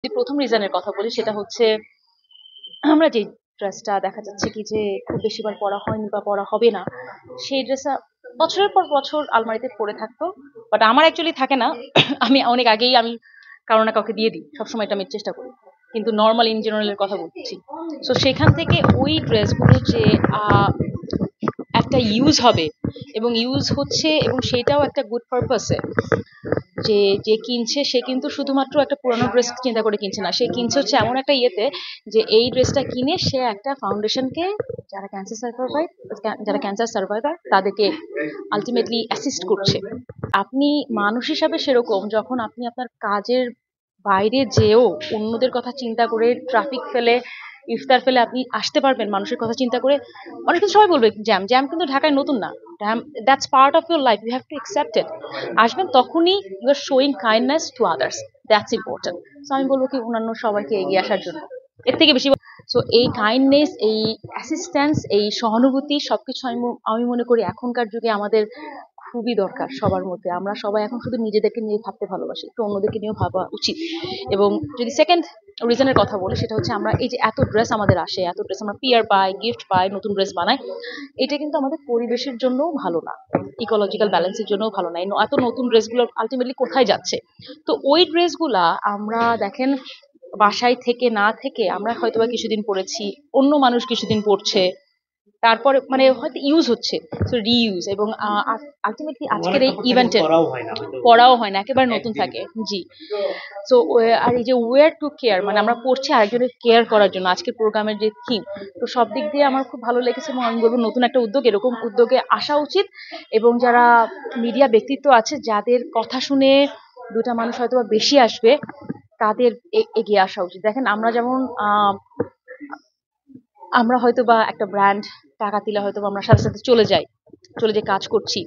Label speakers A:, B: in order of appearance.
A: যদি প্রথম রিজনের কথা বলি সেটা হচ্ছে আমরা যে ড্রেসটা দেখা যাচ্ছে কি যে খুব বেশিবার পরা হয়নি বা পরা হবে না, সেই ড্রেসটা বছরের পর বছর আলমারিতে পড়ে থাকতো। বাট আমার অ্যাকচুয়ালি থাকে না। আমি অনেক আগেই আমি কারো না কাউকে দিয়ে দিই, সবসময় এটা আমি চেষ্টা করি, কিন্তু নর্মাল ইন জেনারেলের কথা বলছি। তো সেখান থেকে ওই ড্রেসগুলো যে একটা ইউজ হবে এবং ইউজ হচ্ছে, এবং সেটাও একটা গুড পারপাসে, যে যে কিনছে সে কিন্তু শুধুমাত্র একটা পুরানো ড্রেস চিন্তা করে কিনছে না, সে কিনছে হচ্ছে এমন একটা ইয়েতে যে এই ড্রেসটা কিনে সে একটা ফাউন্ডেশনকে, যারা ক্যান্সার সার্ভাইভার তাদেরকে আলটিমেটলি অ্যাসিস্ট করছে। আপনি মানুষ হিসাবে সেরকম, যখন আপনি আপনার কাজের বাইরে যেও অন্যদের কথা চিন্তা করে ট্রাফিক ফেলে ইফতার ফেলে আপনি আসতে পারবেন মানুষের কথা চিন্তা করে। অনেক কিছু সবাই বলবে জ্যাম জ্যাম, কিন্তু ঢাকায় নতুন না। Jam, that's part of your life, you have to accept it. আসবেন তখনই you are showing kindness to others, that's important. So আমি বলবো কি অন্যান্য সবাইকে এগিয়ে আসার জন্য, এর থেকে বেশি। সো এই কাইন্ডনেস, এই অ্যাসিস্ট্যান্স, এই সহানুভূতি সবকিছু আমি মনে করি এখনকার যুগে আমাদের খুবই দরকার সবার মধ্যে। আমরা সবাই এখন শুধু নিজেদেরকে নিয়ে ভাবতে ভালোবাসি, তো অন্যদেরকে নিয়েও ভাবা উচিত। এবং যদি সেকেন্ড রিজনের কথা বলি সেটা হচ্ছে আমরা এই যে এত ড্রেস আমাদের আসে, এত ড্রেস আমরা পিয়ার পাই, গিফট পাই, নতুন ড্রেস বানাই, এটা কিন্তু আমাদের পরিবেশের জন্যও ভালো না, ইকোলজিক্যাল ব্যালেন্সের জন্যও ভালো না। এত নতুন ড্রেসগুলো আলটিমেটলি কোথায় যাচ্ছে? তো ওই ড্রেসগুলা আমরা দেখেন বাসায় থেকে না থেকে আমরা হয়তোবা কিছুদিন পরেছি, অন্য মানুষ কিছুদিন পরছে, তারপরে মানে হয়তো ইউজ হচ্ছে, সো রিইউজ। এবং আলটিমেটলি আজকের এই ইভেন্টের পড়াও হয় না, একেবারে নতুন থাকে। জি। সো আর এই যে ওয়্যার টু কেয়ার, মানে আমরা পড়ছি আরেকজনের কেয়ার করার জন্য, আজকের প্রোগ্রামের যে থিম, তো সব দিক দিয়ে আমার খুব ভালো লেগেছে এবং আমি বলবো নতুন একটা উদ্যোগ, এরকম উদ্যোগে আসা উচিত। এবং যারা মিডিয়া ব্যক্তিত্ব আছে, যাদের কথা শুনে দুটা মানুষ হয়তো বা বেশি আসবে, তাদের এগিয়ে আসা উচিত। দেখেন আমরা যেমন আমরা হয়তো বা একটা ব্র্যান্ড টাকা দিলে হয়তো বা আমরা সাথে সাথে চলে যাই, চলে যে কাজ করছি।